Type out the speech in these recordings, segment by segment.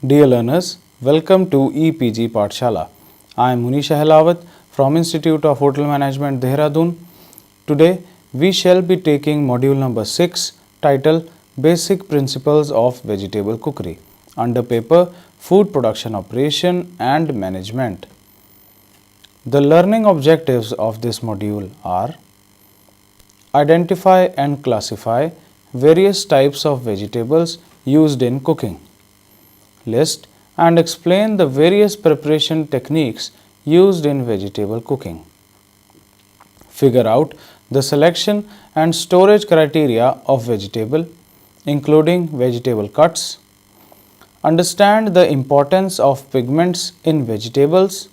Dear learners, welcome to EPG Pathshala. I am Munish Ahlawat from Institute of Hotel Management, Dehradun. Today, we shall be taking module number 6 titled Basic Principles of Vegetable Cookery under paper Food Production Operation and Management. The learning objectives of this module are: identify and classify various types of vegetables used in cooking. List and explain the various preparation techniques used in vegetable cooking. Figure out the selection and storage criteria of vegetable, including vegetable cuts. Understand the importance of pigments in vegetables.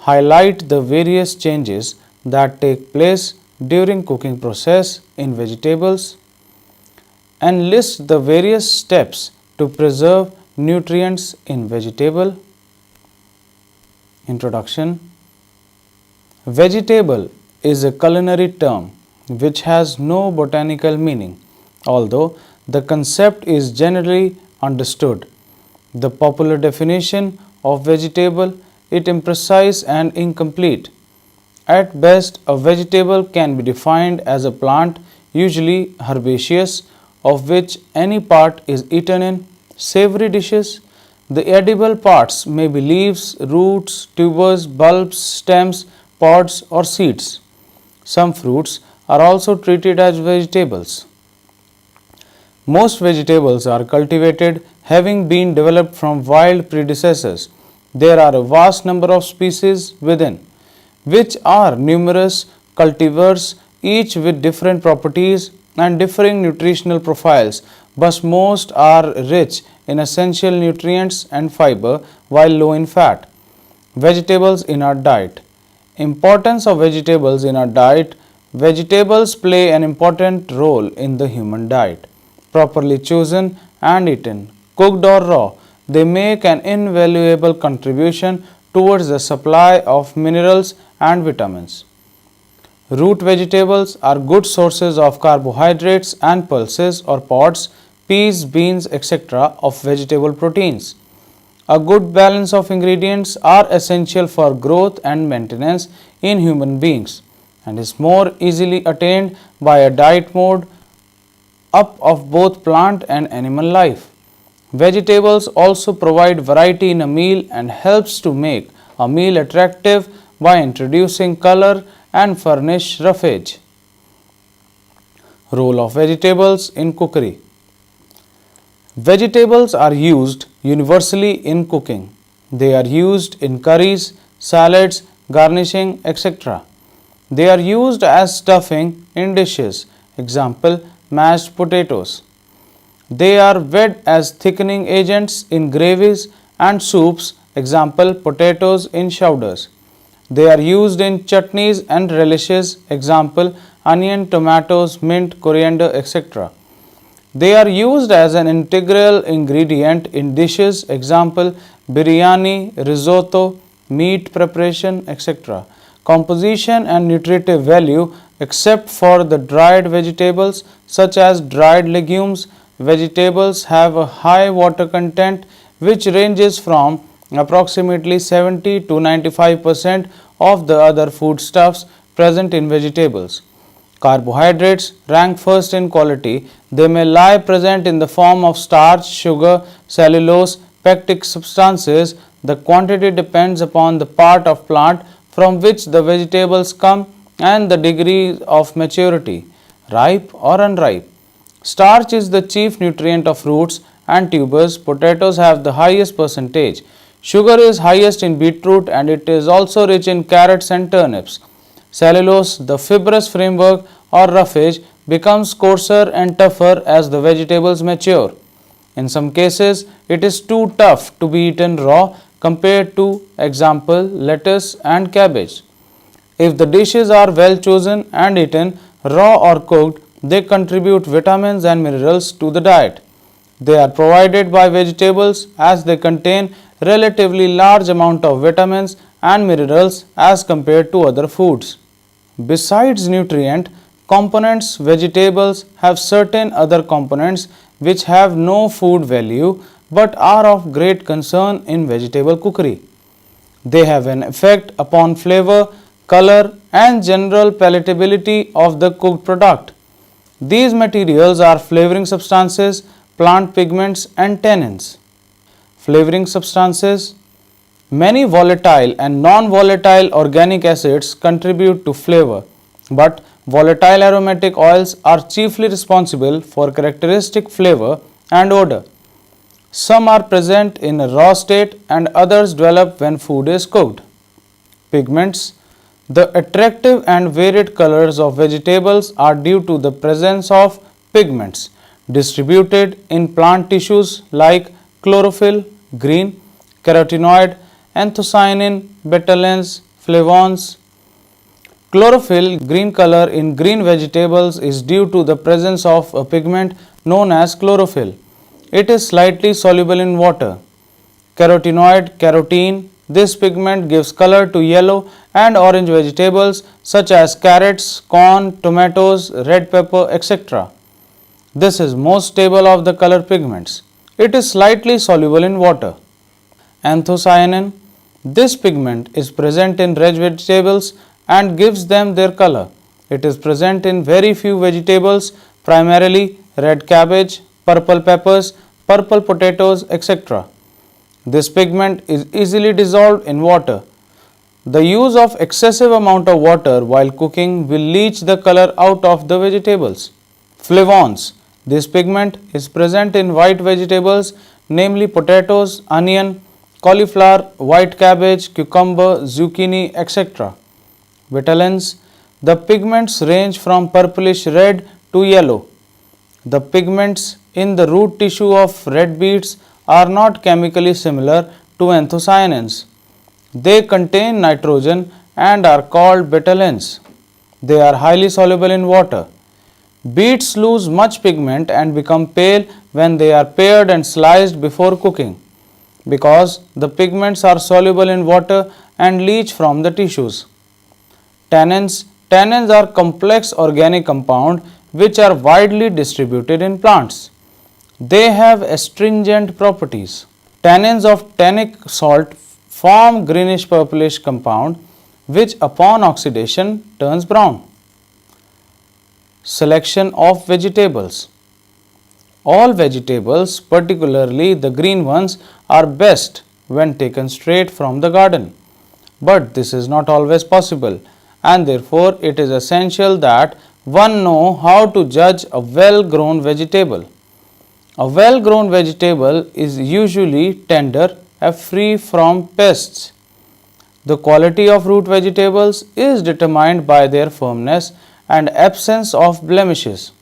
Highlight the various changes that take place during cooking process in vegetables, and list the various steps to preserve nutrients in vegetable. Introduction. Vegetable is a culinary term which has no botanical meaning, although the concept is generally understood. The popular definition of vegetable is imprecise and incomplete. At best, a vegetable can be defined as a plant, usually herbaceous, of which any part is eaten in savory dishes. The edible parts may be leaves, roots, tubers, bulbs, stems, pods or seeds. Some fruits are also treated as vegetables. Most vegetables are cultivated, having been developed from wild predecessors. There are a vast number of species within, which are numerous cultivars, each with different properties and differing nutritional profiles, but most are rich in essential nutrients and fiber while low in fat. Vegetables in our diet. Importance of vegetables in our diet. Vegetables play an important role in the human diet. Properly chosen and eaten, cooked or raw, they make an invaluable contribution towards the supply of minerals and vitamins. Root vegetables are good sources of carbohydrates and pulses or pods, peas, beans, etc. of vegetable proteins. A good balance of ingredients are essential for growth and maintenance in human beings and is more easily attained by a diet mode up of both plant and animal life. Vegetables also provide variety in a meal and helps to make a meal attractive by introducing color and furnish roughage. Role of vegetables in cookery. Vegetables are used universally in cooking. They are used in curries, salads, garnishing, etc. They are used as stuffing in dishes. Example, mashed potatoes. They are fed as thickening agents in gravies and soups. Example, potatoes in chowders. They are used in chutneys and relishes. Example, onion, tomatoes, mint, coriander, etc. They are used as an integral ingredient in dishes. Example, biryani, risotto, meat preparation, etc. Composition and nutritive value. Except for the dried vegetables such as dried legumes, vegetables have a high water content which ranges from approximately 70 to 95% of the other foodstuffs present in vegetables. Carbohydrates rank first in quality. They may lie present in the form of starch, sugar, cellulose, pectic substances. The quantity depends upon the part of plant from which the vegetables come and the degree of maturity, ripe or unripe. Starch is the chief nutrient of fruits and tubers. Potatoes have the highest percentage. Sugar is highest in beetroot and it is also rich in carrots and turnips. Cellulose, the fibrous framework or roughage, becomes coarser and tougher as the vegetables mature. In some cases, it is too tough to be eaten raw compared to, example, lettuce and cabbage. If the dishes are well chosen and eaten raw or cooked, they contribute vitamins and minerals to the diet. They are provided by vegetables as they contain relatively large amount of vitamins and minerals as compared to other foods. Besides nutrient components, vegetables have certain other components which have no food value but are of great concern in vegetable cookery. They have an effect upon flavor, color, and general palatability of the cooked product. These materials are flavoring substances, plant pigments, and tannins. Flavoring substances. Many volatile and non-volatile organic acids contribute to flavor, but volatile aromatic oils are chiefly responsible for characteristic flavor and odor. Some are present in a raw state and others develop when food is cooked. Pigments. The attractive and varied colors of vegetables are due to the presence of pigments distributed in plant tissues like chlorophyll, green, carotenoid, anthocyanin, betalains, flavones. Chlorophyll, green color in green vegetables, is due to the presence of a pigment known as chlorophyll. It is slightly soluble in water. Carotenoid, carotene. This pigment gives color to yellow and orange vegetables such as carrots, corn, tomatoes, red pepper, etc. This is most stable of the color pigments. It is slightly soluble in water. Anthocyanin. This pigment is present in red vegetables and gives them their color. It is present in very few vegetables, primarily red cabbage, purple peppers, purple potatoes, etc. This pigment is easily dissolved in water. The use of excessive amount of water while cooking will leach the color out of the vegetables. Flavones. This pigment is present in white vegetables, namely potatoes, onion, cauliflower, white cabbage, cucumber, zucchini, etc. Betalains. The pigments range from purplish red to yellow. The pigments in the root tissue of red beets are not chemically similar to anthocyanins. They contain nitrogen and are called betalains. They are highly soluble in water. Beets lose much pigment and become pale when they are pared and sliced before cooking, because the pigments are soluble in water and leach from the tissues. Tannins. Tannins are complex organic compounds which are widely distributed in plants. They have astringent properties. Tannins of tannic salt form greenish purplish compound which upon oxidation turns brown. Selection of vegetables. All vegetables, particularly the green ones, are best when taken straight from the garden. But this is not always possible, and therefore it is essential that one know how to judge a well-grown vegetable. A well-grown vegetable is usually tender and free from pests. The quality of root vegetables is determined by their firmness and absence of blemishes.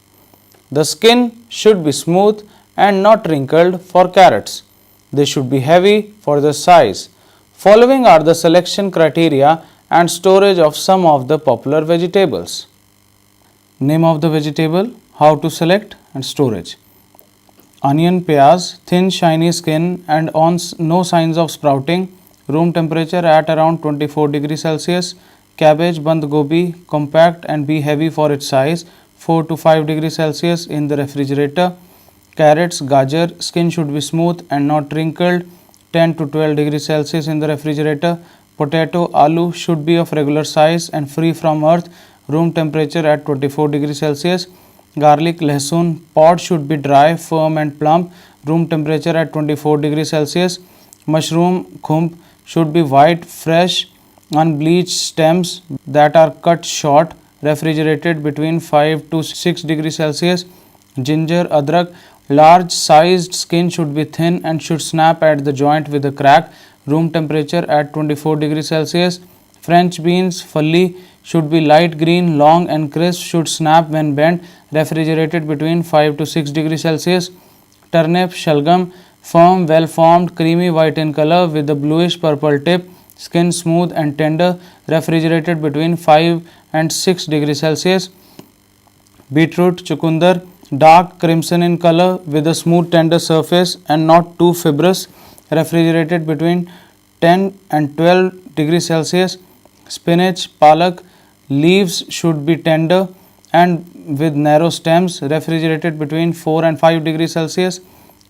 The skin should be smooth and not wrinkled for carrots. They should be heavy for the size. Following are the selection criteria and storage of some of the popular vegetables. Name of the vegetable, how to select and storage. Onion, piyaz, thin shiny skin and no signs of sprouting, room temperature at around 24 degrees Celsius. Cabbage, band gobi, compact and be heavy for its size, 4 to 5 degrees Celsius in the refrigerator. Carrots, gajar, skin should be smooth and not wrinkled, 10 to 12 degrees Celsius in the refrigerator. Potato, aloo should be of regular size and free from earth, room temperature at 24 degrees Celsius. Garlic, lehsun, pod should be dry, firm and plump, room temperature at 24 degrees Celsius. Mushroom, khumb should be white, fresh, unbleached stems that are cut short, refrigerated between 5 to 6 degrees Celsius. Ginger, adrak, large sized skin should be thin and should snap at the joint with a crack, room temperature at 24 degrees Celsius. French beans, phali, should be light green, long and crisp, should snap when bent, refrigerated between 5 to 6 degrees Celsius. Turnip, shalgam, firm, well formed, creamy white in color with a bluish purple tip, skin smooth and tender, refrigerated between 5 and 6 degrees Celsius. Beetroot, chucundar, dark crimson in color with a smooth tender surface and not too fibrous, refrigerated between 10 and 12 degrees Celsius. Spinach, palak, leaves should be tender and with narrow stems, refrigerated between 4 and 5 degrees Celsius.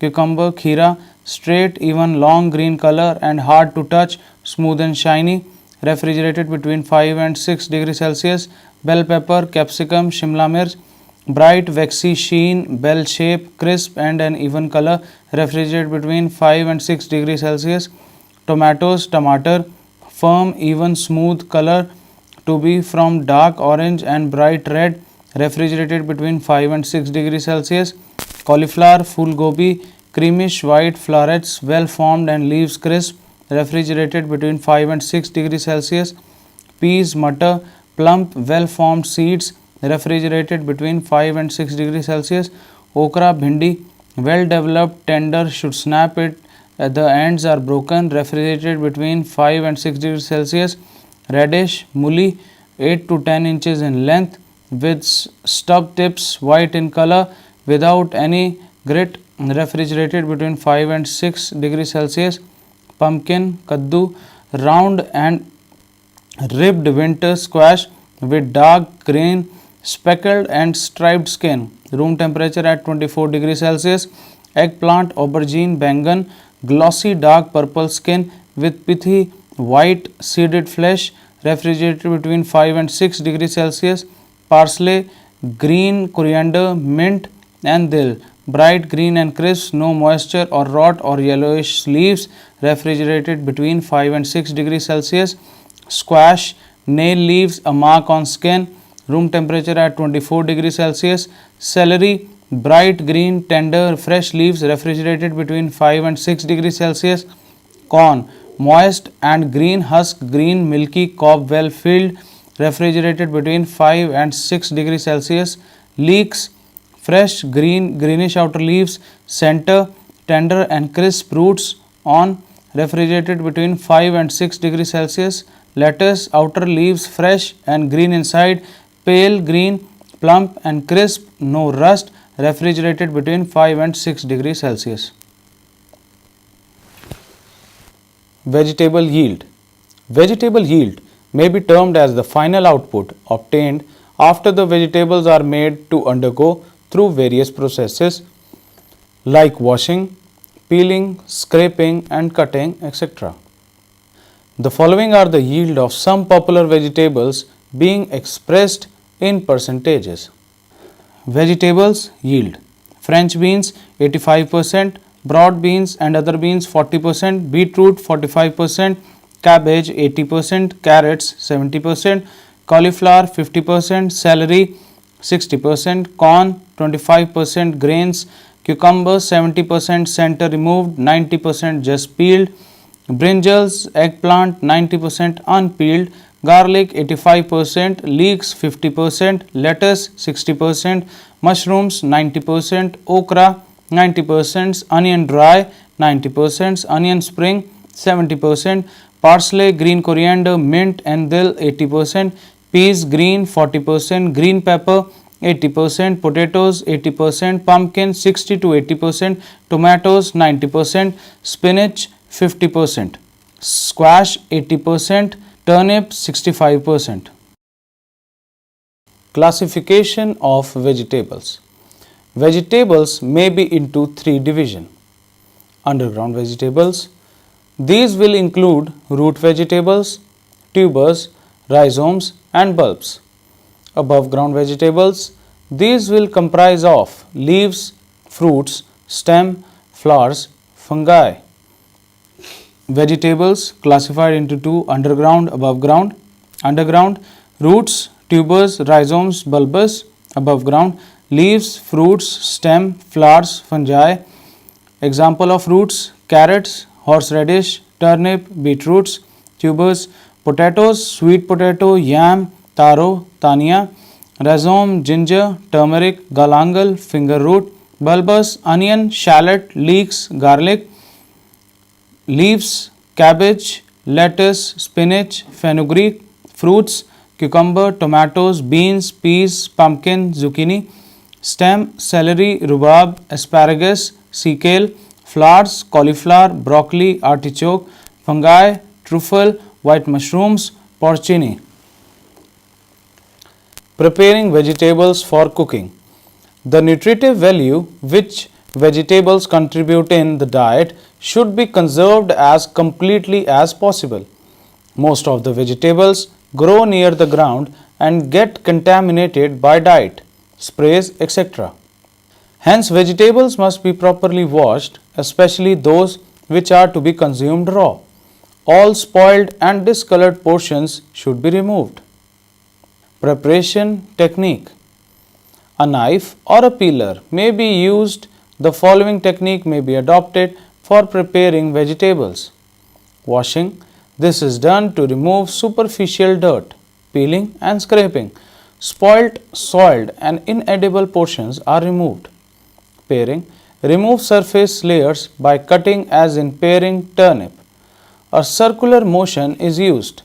cucumber, kheera, straight, even, long green color and hard to touch, smooth and shiny, refrigerated between 5 and 6 degrees Celsius. Bell pepper, capsicum, shimla mirch, bright, waxy sheen, bell shape, crisp and an even color, refrigerated between 5 and 6 degrees Celsius. Tomatoes, tomato, firm, even, smooth color, to be from dark orange and bright red, refrigerated between 5 and 6 degrees Celsius. Cauliflower, full gobi, creamish white florets, well formed and leaves crisp, refrigerated between 5 and 6 degrees Celsius. Peas, mutter, plump, well formed seeds, refrigerated between 5 and 6 degrees Celsius. Okra, bhindi, well developed, tender, should snap it at the ends are broken, refrigerated between 5 and 6 degrees Celsius. Radish, muli, 8 to 10 inches in length, with stub tips, white in color, without any grit, refrigerated between 5 and 6 degrees Celsius. Pumpkin, kaddu, round and ribbed winter squash with dark green, speckled and striped skin, room temperature at 24 degrees Celsius. Eggplant, aubergine, bangan, glossy dark purple skin with pithy white seeded flesh, refrigerated between 5 and 6 degrees Celsius. Parsley, green coriander, mint and dill, bright green and crisp, no moisture or rot or yellowish leaves, refrigerated between 5 and 6 degrees Celsius. Squash, nail leaves, a mark on skin, room temperature at 24 degrees Celsius. Celery, bright green, tender, fresh leaves, refrigerated between 5 and 6 degrees Celsius. Corn, moist and green husk, green, milky, cob well filled, refrigerated between 5 and 6 degrees Celsius. Leeks, fresh green, greenish outer leaves, center, tender and crisp roots on, refrigerated between 5 and 6 degrees Celsius. Lettuce, outer leaves fresh and green inside, pale green, plump and crisp, no rust, refrigerated between 5 and 6 degrees Celsius. Vegetable yield. Vegetable yield may be termed as the final output obtained after the vegetables are made to undergo through various processes like washing, peeling, scraping and cutting, etc. The following are the yield of some popular vegetables being expressed in percentages. Vegetables yield: French beans 85%, broad beans and other beans 40%, beetroot 45%, cabbage 80%, carrots 70%, cauliflower 50%, celery 60%, corn 25%, grains, cucumber 70% center removed, 90% just peeled, brinjals, eggplant 90% unpeeled, garlic 85%, leeks 50%, lettuce 60%, mushrooms 90%, okra 90%, onion dry 90%, onion spring 70%, parsley, green coriander, mint and dill 80%, peas green 40%, green pepper 80%, potatoes 80%, pumpkin 60 to 80%, tomatoes 90%, spinach 50%, squash 80%, turnip 65%. Classification of vegetables. Vegetables may be into three divisions. Underground vegetables. These will include root vegetables, tubers, rhizomes and bulbs. Above ground vegetables. These will comprise of leaves, fruits, stem, flowers, fungi. Vegetables classified into two: underground, above ground. Underground, roots, tubers, rhizomes, bulbous. Above ground, leaves, fruits, stem, flowers, fungi. Example of roots: carrots, horseradish, turnip, beetroots. Tubers: potatoes, sweet potato, yam, taro, tania. Rhizome: ginger, turmeric, galangal, finger root. Bulbous: onion, shallot, leeks, garlic. Leaves: cabbage, lettuce, spinach, fenugreek. Fruits: cucumber, tomatoes, beans, peas, pumpkin, zucchini. Stem: celery, rhubarb, asparagus, sea kale. Flowers: cauliflower, broccoli, artichoke. Fungi: truffle, white mushrooms, porcini. Preparing vegetables for cooking. The nutritive value which vegetables contribute in the diet should be conserved as completely as possible. Most of the vegetables grow near the ground and get contaminated by diet, sprays, etc. Hence, vegetables must be properly washed, especially those which are to be consumed raw. All spoiled and discolored portions should be removed. Preparation technique. A knife or a peeler may be used. The following technique may be adopted for preparing vegetables. Washing. This is done to remove superficial dirt. Peeling and scraping. Spoilt, soiled and inedible portions are removed. Paring. Remove surface layers by cutting as in paring turnip. A circular motion is used.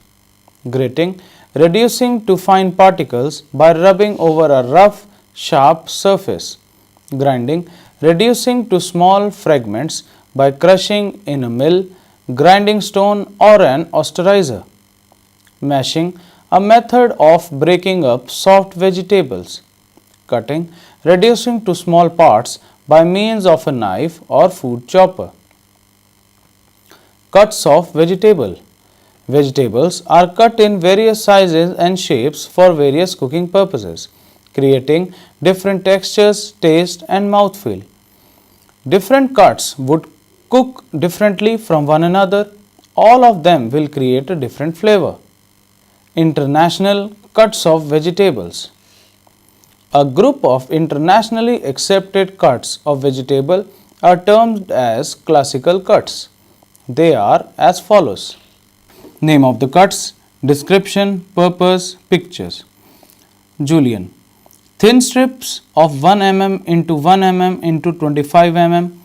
Grating. Reducing to fine particles by rubbing over a rough, sharp surface. Grinding. Reducing to small fragments by crushing in a mill, grinding stone or an osterizer. Mashing. A method of breaking up soft vegetables. Cutting. Reducing to small parts by means of a knife or food chopper. Cuts of vegetable. Vegetables are cut in various sizes and shapes for various cooking purposes, creating different textures, taste and mouthfeel. Different cuts would cook differently from one another. All of them will create a different flavor. International cuts of vegetables. A group of internationally accepted cuts of vegetable are termed as classical cuts. They are as follows. Name of the cuts, description, purpose, pictures. Julienne. Thin strips of 1 mm into 1 mm into 25 mm.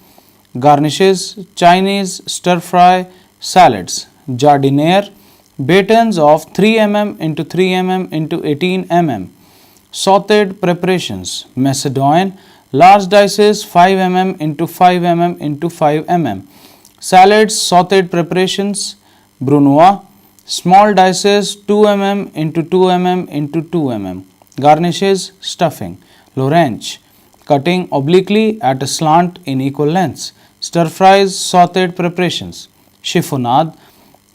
Garnishes, Chinese, stir fry, salads. Jardiniere. Batons of 3 mm into 3 mm into 18 mm. Sautéed preparations. Macedonian. Large dices 5 mm into 5 mm into 5 mm. Salads, sautéed preparations. Brunoise. Small dices 2 mm into 2 mm into 2 mm. Garnishes, stuffing. Lorraine. Cutting obliquely at a slant in equal lengths. Stir fries, sautéed preparations. Chiffonade.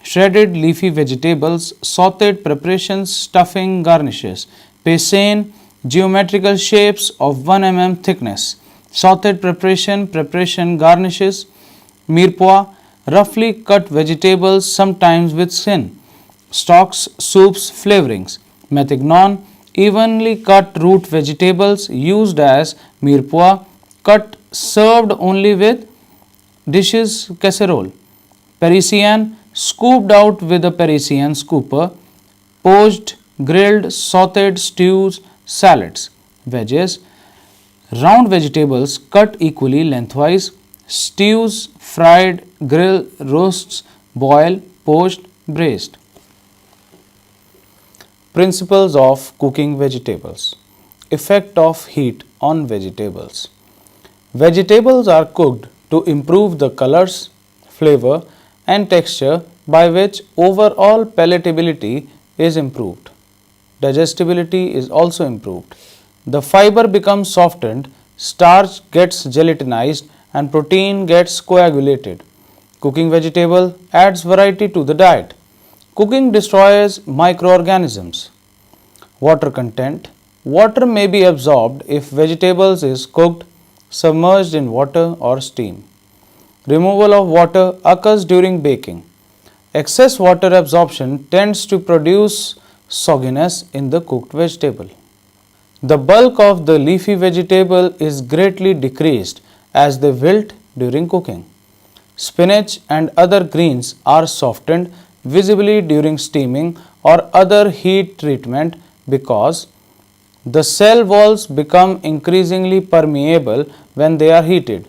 Shredded leafy vegetables, sautéed preparations, stuffing, garnishes. Paysanne. Geometrical shapes of 1 mm thickness. Sautéed preparation, garnishes. Mirepoix. Roughly cut vegetables, sometimes with skin. Stocks, soups, flavorings. Matignon. Evenly cut root vegetables used as mirepoix. Cut, served only with dishes casserole. Parisienne. Scooped out with a Parisian scooper. Poached, grilled, sautéed stews, salads. Veggies. Round vegetables cut equally lengthwise. Stews, fried, grill, roasts, boil, poached, braised. Principles of cooking vegetables. Effect of heat on vegetables. Vegetables are cooked to improve the colors, flavor and texture, by which overall palatability is improved. Digestibility is also improved. The fiber becomes softened, starch gets gelatinized and protein gets coagulated. Cooking vegetable adds variety to the diet. Cooking destroys microorganisms. Water content. Water may be absorbed if vegetables is cooked, submerged in water or steam. Removal of water occurs during baking. Excess water absorption tends to produce sogginess in the cooked vegetable. The bulk of the leafy vegetable is greatly decreased as they wilt during cooking. Spinach and other greens are softened visibly during steaming or other heat treatment because the cell walls become increasingly permeable when they are heated,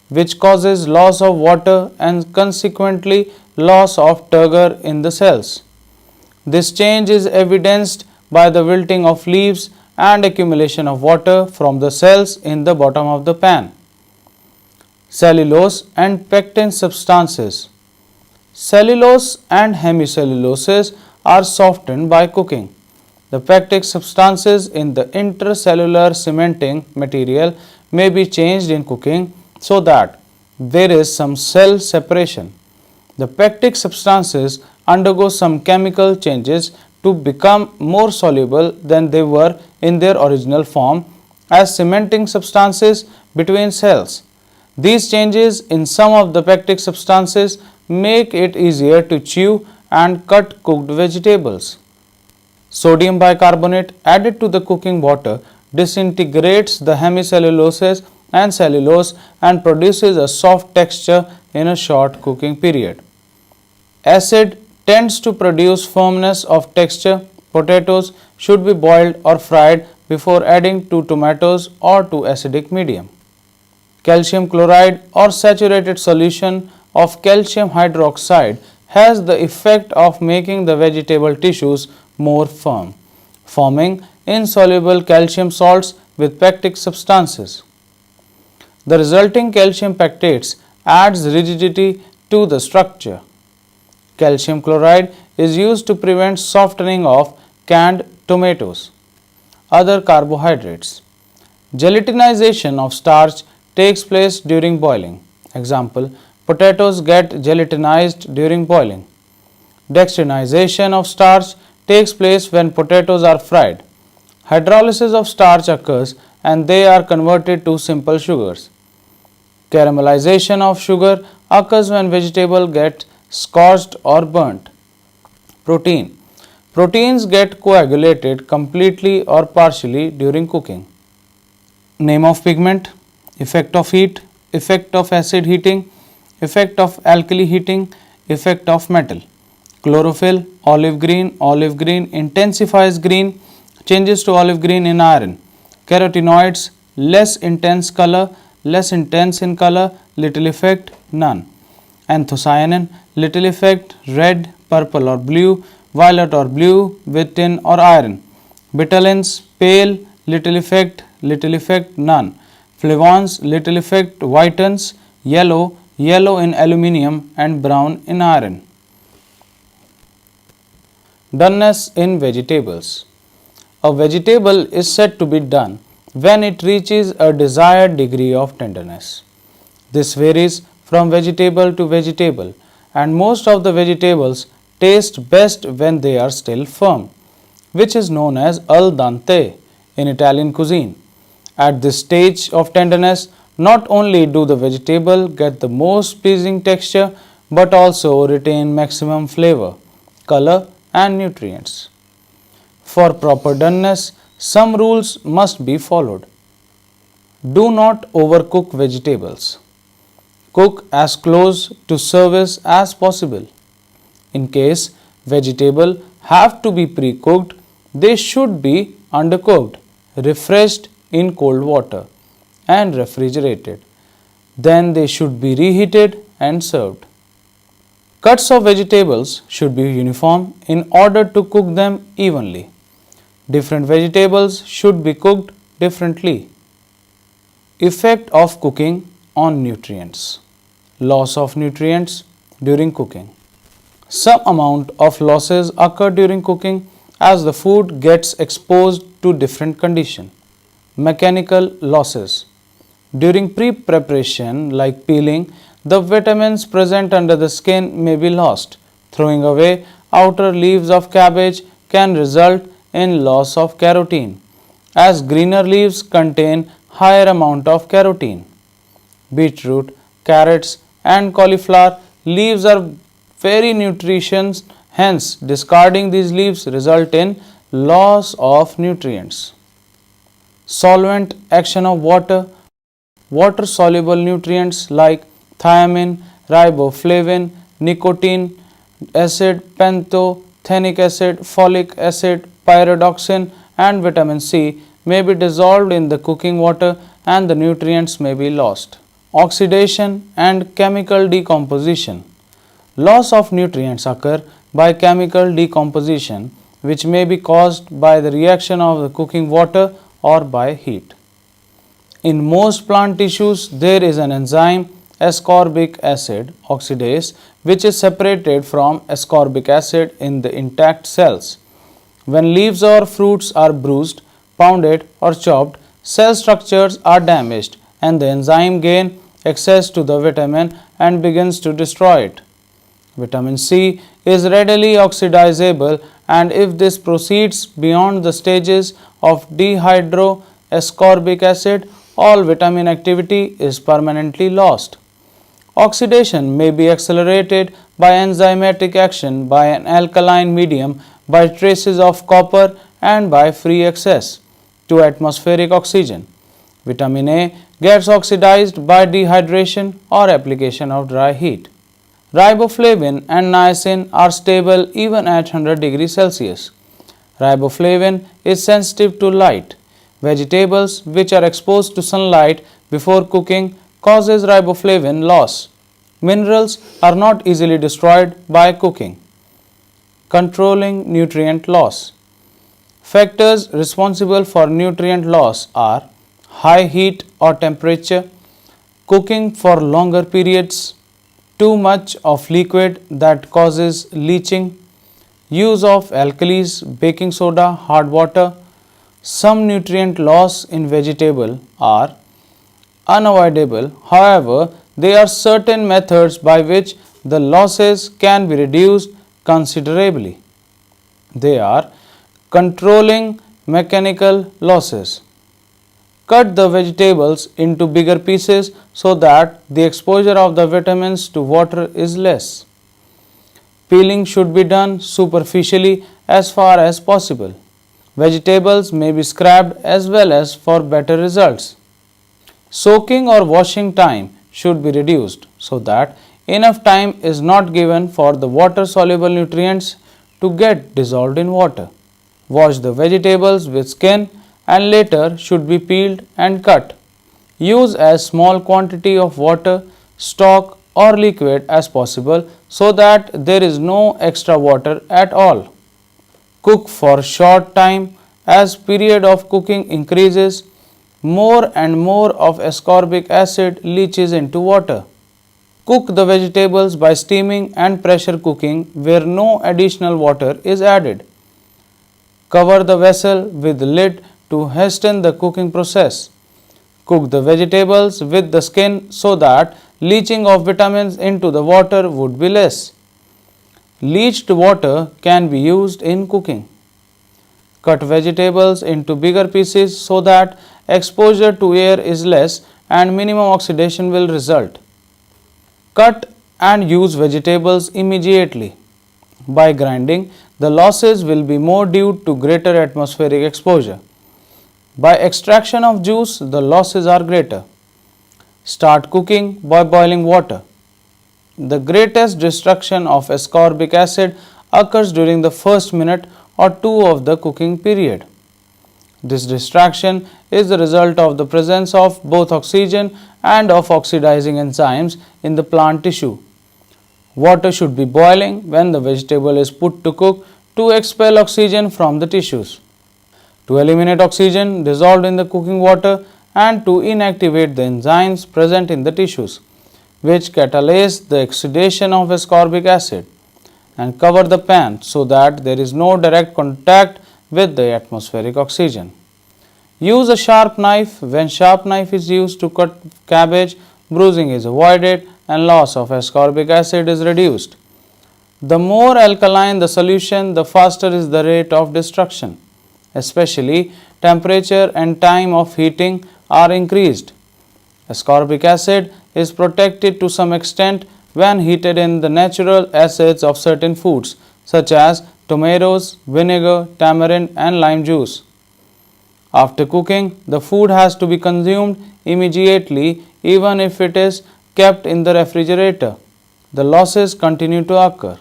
which causes loss of water and consequently loss of turgor in the cells. This change is evidenced by the wilting of leaves and accumulation of water from the cells in the bottom of the pan. Cellulose and pectin substances. Cellulose and hemicelluloses are softened by cooking. The pectic substances in the intercellular cementing material may be changed in cooking so that there is some cell separation. The pectic substances undergo some chemical changes to become more soluble than they were in their original form as cementing substances between cells. These changes in some of the pectic substances make it easier to chew and cut cooked vegetables. Sodium bicarbonate added to the cooking water disintegrates the hemicelluloses and cellulose and produces a soft texture in a short cooking period. Acid tends to produce firmness of texture. Potatoes should be boiled or fried before adding to tomatoes or to acidic medium. Calcium chloride or saturated solution of calcium hydroxide has the effect of making the vegetable tissues more firm, forming insoluble calcium salts with pectic substances. The resulting calcium pectates adds rigidity to the structure. Calcium chloride is used to prevent softening of canned tomatoes. Other carbohydrates. Gelatinization of starch takes place during boiling. Example, potatoes get gelatinized during boiling. Dextrinization of starch takes place when potatoes are fried. Hydrolysis of starch occurs and they are converted to simple sugars. Caramelization of sugar occurs when vegetable get scorched or burnt. Protein. Proteins get coagulated completely or partially during cooking. Name of pigment, effect of heat, effect of acid heating, effect of alkali heating, effect of metal. Chlorophyll, olive green intensifies green, changes to olive green in iron. Carotenoids, less intense in color, little effect, none. Anthocyanin, little effect, red, purple or blue, violet or blue with tin or iron. Betalains, pale, little effect, none. Flavons, little effect, whitens, yellow in aluminium and brown in iron. Doneness in vegetables. A vegetable is said to be done when it reaches a desired degree of tenderness. This varies from vegetable to vegetable, and most of the vegetables taste best when they are still firm, which is known as al dente in Italian cuisine. At this stage of tenderness, not only do the vegetable get the most pleasing texture, but also retain maximum flavor, color and nutrients. For proper doneness, some rules must be followed. Do not overcook vegetables. Cook as close to service as possible. In case vegetable have to be pre-cooked, they should be undercooked, refreshed in cold water and refrigerated. Then they should be reheated and served. Cuts of vegetables should be uniform in order to cook them evenly. Different vegetables should be cooked differently. Effect of cooking on nutrients. Loss of nutrients during cooking. Some amount of losses occur during cooking as the food gets exposed to different conditions. Mechanical losses. During pre-preparation like peeling, the vitamins present under the skin may be lost. Throwing away outer leaves of cabbage can result in loss of carotene, as greener leaves contain higher amount of carotene. Beetroot, carrots and cauliflower leaves are very nutritious, hence discarding these leaves result in loss of nutrients. Solvent action of water. Water soluble nutrients like thiamine, riboflavin, nicotine acid, pantothenic acid, folic acid, pyridoxine and vitamin C may be dissolved in the cooking water and the nutrients may be lost. Oxidation and chemical decomposition. Loss of nutrients occur by chemical decomposition, which may be caused by the reaction of the cooking water or by heat. In most plant tissues, there is an enzyme ascorbic acid oxidase which is separated from ascorbic acid in the intact cells. When leaves or fruits are bruised, pounded or chopped, cell structures are damaged and the enzyme gain access to the vitamin and begins to destroy it. Vitamin C is readily oxidizable, and if this proceeds beyond the stages of dehydroascorbic acid, all vitamin activity is permanently lost. Oxidation may be accelerated by enzymatic action by an alkaline medium, by traces of copper, and by free access to atmospheric oxygen. Vitamin A gets oxidized by dehydration or application of dry heat. Riboflavin and niacin are stable even at 100 degrees Celsius. Riboflavin is sensitive to light. Vegetables which are exposed to sunlight before cooking causes riboflavin loss. Minerals are not easily destroyed by cooking. Controlling nutrient loss. Factors responsible for nutrient loss are high heat or temperature, cooking for longer periods, too much of liquid that causes leaching, use of alkalis, baking soda, hard water. Some nutrient loss in vegetable are unavoidable. However, there are certain methods by which the losses can be reduced considerably. They are controlling mechanical losses. Cut the vegetables into bigger pieces so that the exposure of the vitamins to water is less. Peeling should be done superficially as far as possible. Vegetables may be scrapped as well as for better results. Soaking or washing time should be reduced so that enough time is not given for the water soluble nutrients to get dissolved in water. Wash the vegetables with skin and later should be peeled and cut. Use as small quantity of water, stock or liquid as possible so that there is no extra water at all. Cook for short time. As period of cooking increases, more and more of ascorbic acid leaches into water. Cook the vegetables by steaming and pressure cooking where no additional water is added. Cover the vessel with lid to hasten the cooking process. Cook the vegetables with the skin so that leaching of vitamins into the water would be less. Leached water can be used in cooking. Cut vegetables into bigger pieces so that exposure to air is less and minimum oxidation will result. Cut and use vegetables immediately. By grinding, the losses will be more due to greater atmospheric exposure. By extraction of juice, the losses are greater. Start cooking by boiling water. The greatest destruction of ascorbic acid occurs during the first minute or two of the cooking period. This destruction is the result of the presence of both oxygen and of oxidizing enzymes in the plant tissue. Water should be boiling when the vegetable is put to cook to expel oxygen from the tissues. To eliminate oxygen dissolved in the cooking water and to inactivate the enzymes present in the tissues, which catalyze the oxidation of ascorbic acid, and cover the pan so that there is no direct contact with the atmospheric oxygen. Use a sharp knife. When sharp knife is used to cut cabbage, bruising is avoided and loss of ascorbic acid is reduced. The more alkaline the solution, the faster is the rate of destruction. Especially temperature and time of heating are increased. Ascorbic acid is protected to some extent when heated in the natural acids of certain foods such as tomatoes, vinegar, tamarind and lime juice. After cooking, the food has to be consumed immediately even if it is kept in the refrigerator. The losses continue to occur.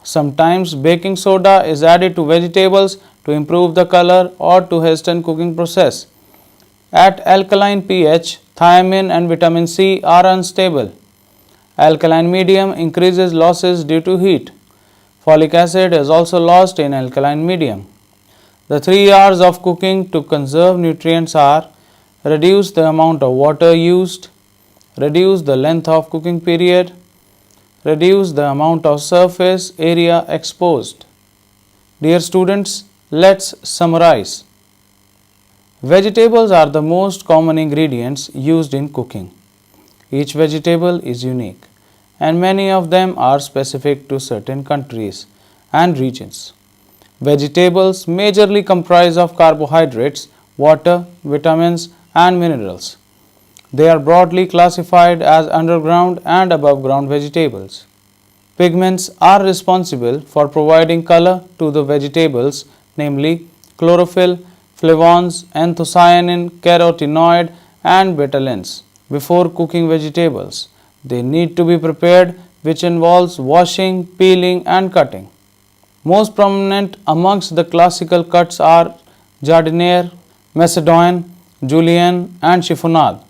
Sometimes baking soda is added to vegetables to improve the color or to hasten cooking process. At alkaline pH, thiamine and vitamin C are unstable. Alkaline medium increases losses due to heat. Folic acid is also lost in alkaline medium. The 3 R's of cooking to conserve nutrients are: reduce the amount of water used, reduce the length of cooking period, reduce the amount of surface area exposed. Dear students, let's summarize. Vegetables are the most common ingredients used in cooking. Each vegetable is unique, and many of them are specific to certain countries and regions. Vegetables majorly comprise of carbohydrates, water, vitamins, and minerals. They are broadly classified as underground and above ground vegetables. Pigments are responsible for providing color to the vegetables, namely chlorophyll, flavones, anthocyanin, carotenoid, and betalains. Before cooking vegetables, they need to be prepared, which involves washing, peeling, and cutting. Most prominent amongst the classical cuts are jardiniere, macédoine, julienne, and chiffonade.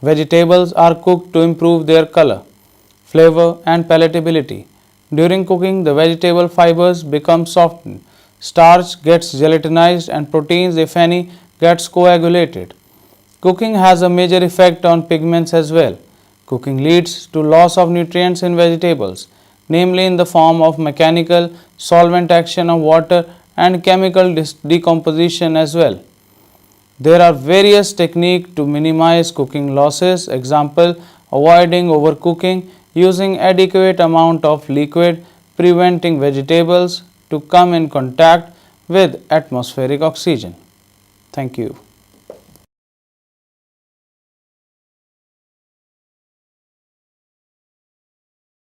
Vegetables are cooked to improve their color, flavor, and palatability. During cooking, the vegetable fibers become softened, starch gets gelatinized, and proteins, if any, gets coagulated. Cooking has a major effect on pigments as well. Cooking leads to loss of nutrients in vegetables, namely in the form of mechanical solvent action of water and chemical decomposition as well. There are various techniques to minimize cooking losses. Example, avoiding overcooking, using adequate amount of liquid, preventing vegetables to come in contact with atmospheric oxygen. Thank you.